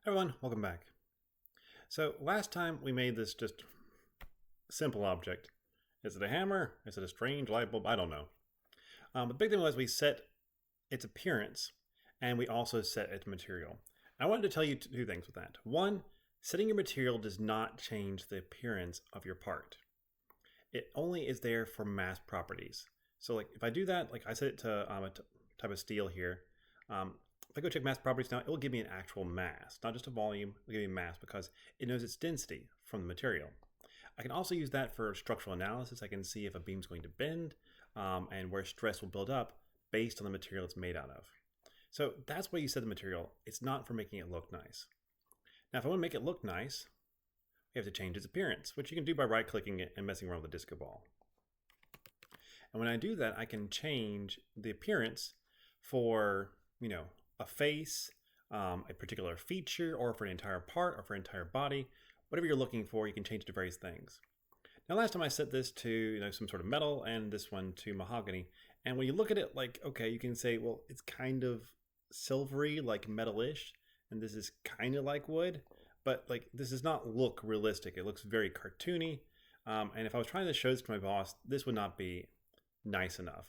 Everyone, welcome back. So last time we made this just simple object. Is it a hammer? Is it a strange light bulb? I don't know. The big thing was we set its appearance and we also set its material. I wanted to tell you two things with that. One, setting your material does not change the appearance of your part. It only is there for mask properties. So like if I do that, like I set it to type of steel here, if I go check mass properties now, it will give me an actual mass, not just a volume, it'll give me a mass because it knows its density from the material. I can also use that for structural analysis. I can see if a beam's going to bend and where stress will build up based on the material it's made out of. So that's why you set the material. It's not for making it look nice. Now, if I want to make it look nice, we have to change its appearance, which you can do by right-clicking it and messing around with the disco ball. And when I do that, I can change the appearance for, a face, a particular feature, or for an entire part, or for an entire body. Whatever you're looking for, you can change it to various things. Now, last time I set this to some sort of metal, and this one to mahogany. And when you look at it, okay, you can say, well, it's kind of silvery, like metal-ish, and this is kind of like wood. But this does not look realistic. It looks very cartoony. And if I was trying to show this to my boss, this would not be nice enough.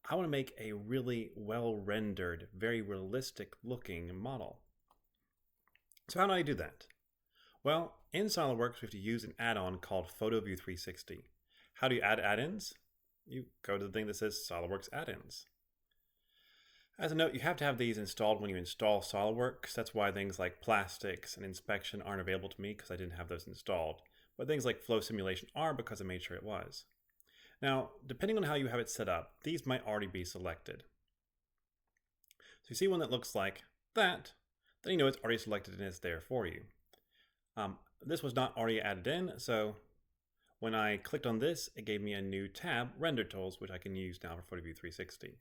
I want to make a really well-rendered, very realistic looking model. So how do I do that? Well, in SOLIDWORKS, we have to use an add-on called PhotoView 360. How do you add add-ins? You go to the thing that says SOLIDWORKS add-ins. As a note, you have to have these installed when you install SOLIDWORKS. That's why things like plastics and inspection aren't available to me because I didn't have those installed. But things like flow simulation are because I made sure it was. Now, depending on how you have it set up, these might already be selected. So you see one that looks like that, then you know it's already selected and it's there for you. This was not already added in, so when I clicked on this, it gave me a new tab, Render Tools, which I can use now for PhotoView 360.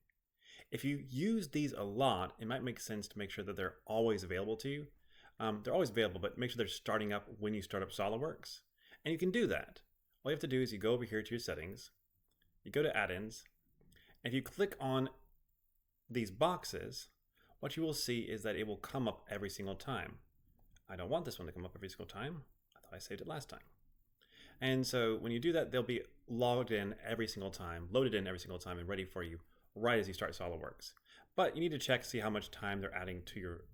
If you use these a lot, it might make sense to make sure that they're always available to you. They're always available, but make sure they're starting up when you start up SOLIDWORKS. And you can do that. All you have to do is you go over here to your settings, you go to add-ins, and if you click on these boxes, what you will see is that it will come up every single time. I don't want this one to come up every single time. I thought I saved it last time. And so when you do that, they'll be logged in every single time, loaded in every single time, and ready for you right as you start SOLIDWORKS. But you need to check to see how much time they're adding to your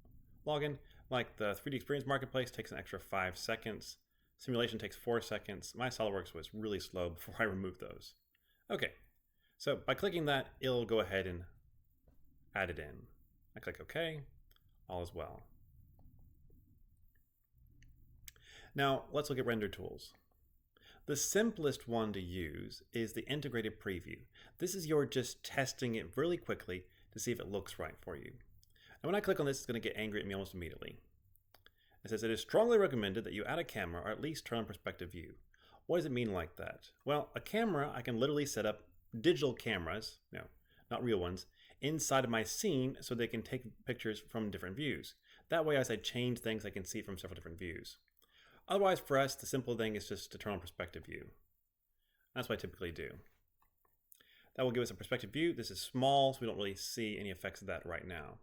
login. Like the 3D Experience Marketplace takes an extra 5 seconds. Simulation takes 4 seconds. My SOLIDWORKS was really slow before I removed those. Okay, so by clicking that, it'll go ahead and add it in. I click OK, all is well. Now let's look at render tools. The simplest one to use is the integrated preview. This is your just testing it really quickly to see if it looks right for you. And when I click on this, it's going to get angry at me almost immediately. It says it is strongly recommended that you add a camera or at least turn on perspective view. What does it mean like that? Well, a camera, I can literally set up digital cameras, not real ones, inside of my scene so they can take pictures from different views. That way, as I change things, I can see it from several different views. Otherwise, for us, the simple thing is just to turn on perspective view. That's what I typically do. That will give us a perspective view. This is small, so we don't really see any effects of that right now.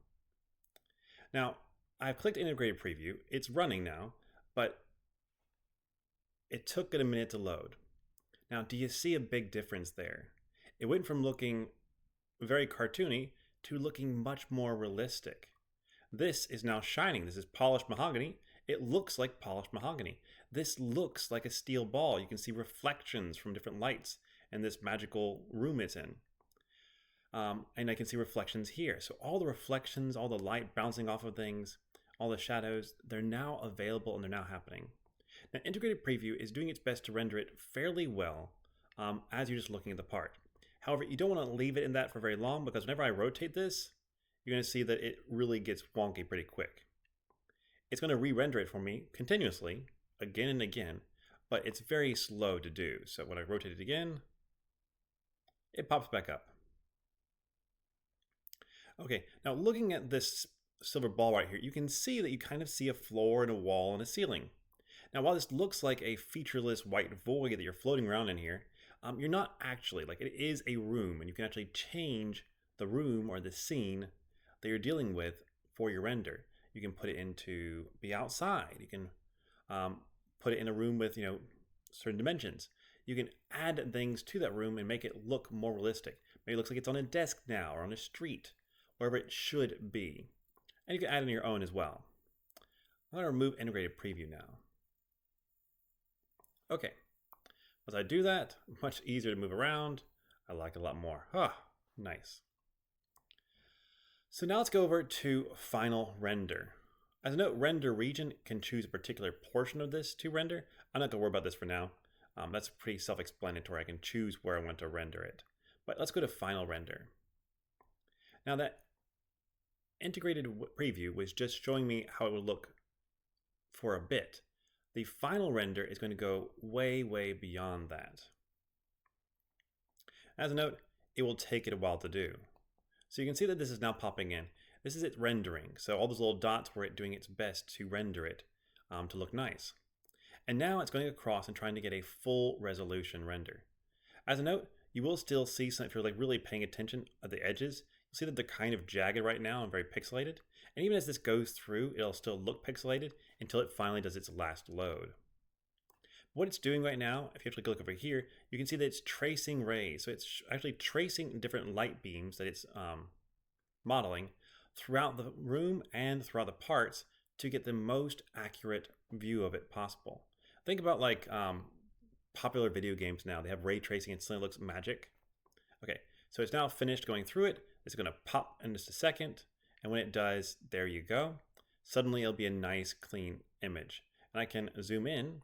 Now, I've clicked integrated preview. It's running now, but it took it a minute to load. Now, do you see a big difference there? It went from looking very cartoony to looking much more realistic. This is now shining. This is polished mahogany. It looks like polished mahogany. This looks like a steel ball. You can see reflections from different lights in this magical room it's in. And I can see reflections here. So all the reflections, all the light bouncing off of things, all the shadows, they're now available and they're now happening. Now, integrated preview is doing its best to render it fairly well as you're just looking at the part. However, you don't want to leave it in that for very long because whenever I rotate this, you're going to see that it really gets wonky pretty quick. It's going to re-render it for me continuously, again and again, but it's very slow to do. So when I rotate it again, it pops back up. Okay, now looking at this silver ball right here, you can see that you kind of see a floor and a wall and a ceiling. Now, while this looks like a featureless white void that you're floating around in here, you're not actually. It is a room, and you can actually change the room or the scene that you're dealing with for your render. You can put it into be outside. You can put it in a room with certain dimensions. You can add things to that room and make it look more realistic. Maybe it looks like it's on a desk now or on a street, wherever it should be. And you can add in your own as well. I'm going to remove integrated preview now. Okay. As I do that, much easier to move around. I like it a lot more. Nice. So now let's go over to final render. As a note, render region can choose a particular portion of this to render. I'm not going to worry about this for now. That's pretty self-explanatory. I can choose where I want to render it. But let's go to final render. Now that integrated preview was just showing me how it would look for a bit. The final render is going to go way, way beyond that. As a note, it will take it a while to do. So you can see that this is now popping in. This is its rendering. So all those little dots were it doing its best to render it to look nice. And now it's going across and trying to get a full resolution render. As a note, you will still see some, if you're like really paying attention at the edges, you'll see that they're kind of jagged right now and very pixelated. And even as this goes through, it'll still look pixelated until it finally does its last load. What it's doing right now, if you actually look over here, you can see that it's tracing rays. So it's actually tracing different light beams that it's modeling throughout the room and throughout the parts to get the most accurate view of it possible. Think about like popular video games now. They have ray tracing and suddenly looks magic. Okay, so it's now finished going through it. It's going to pop in just a second. And when it does, there you go. Suddenly it'll be a nice clean image. And I can zoom in.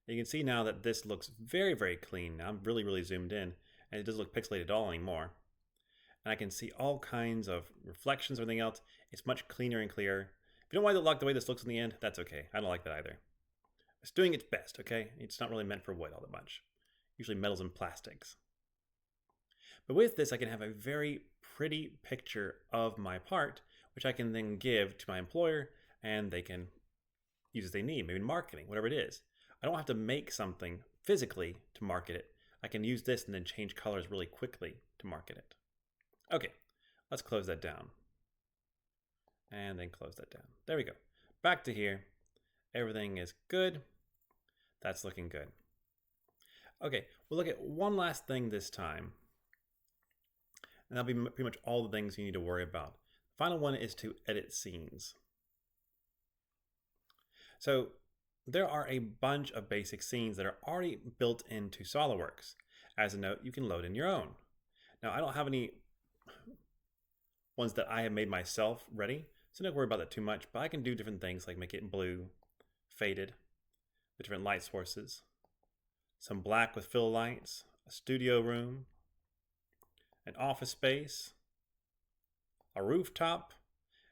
You can see now that this looks very, very clean. Now I'm really, really zoomed in. And it doesn't look pixelated at all anymore. And I can see all kinds of reflections or anything else. It's much cleaner and clearer. If you don't like the way this looks in the end, that's okay. I don't like that either. It's doing its best, okay? It's not really meant for wood all that much. Usually metals and plastics. But with this, I can have a very pretty picture of my part, which I can then give to my employer, and they can use as they need, maybe in marketing, whatever it is. I don't have to make something physically to market it. I can use this and then change colors really quickly to market it. Okay, let's close that down. And then close that down. There we go. Back to here. Everything is good. That's looking good. Okay, we'll look at one last thing this time. And that'll be pretty much all the things you need to worry about. The final one is to edit scenes. So there are a bunch of basic scenes that are already built into SOLIDWORKS. As a note, you can load in your own. Now, I don't have any ones that I have made myself ready, so don't worry about that too much, but I can do different things like make it blue, faded, with different light sources, some black with fill lights, a studio room, an office space, a rooftop.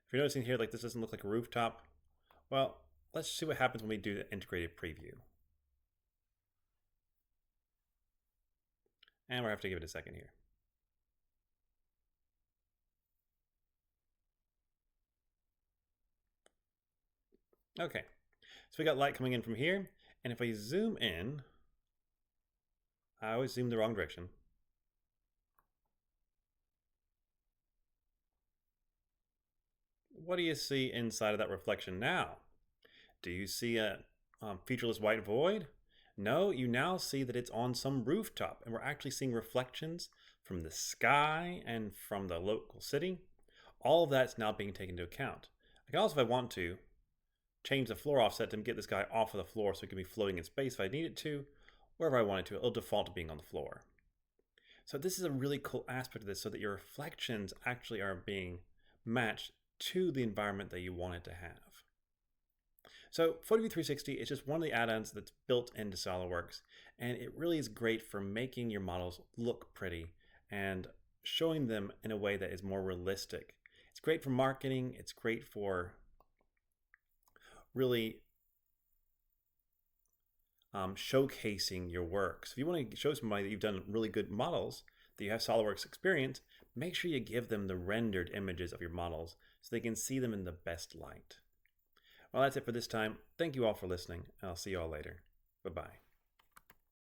If you're noticing here, like this doesn't look like a rooftop, well, let's see what happens when we do the integrated preview. And we'll have to give it a second here. Okay, so we got light coming in from here, and if I zoom in, I always zoom the wrong direction. What do you see inside of that reflection now? Do you see a featureless white void? No, you now see that it's on some rooftop, and we're actually seeing reflections from the sky and from the local city. All of that's now being taken into account. I can also, if I want to, change the floor offset to get this guy off of the floor so it can be floating in space if I need it to, wherever I want it to. It'll default to being on the floor. So this is a really cool aspect of this, so that your reflections actually are being matched to the environment that you want it to have. So PhotoView 360 is just one of the add-ons that's built into SOLIDWORKS, and it really is great for making your models look pretty and showing them in a way that is more realistic. It's great for marketing. It's great for really showcasing your work. So if you want to show somebody that you've done really good models, that you have SOLIDWORKS experience, make sure you give them the rendered images of your models so they can see them in the best light. Well, that's it for this time. Thank you all for listening, and I'll see you all later. Bye-bye.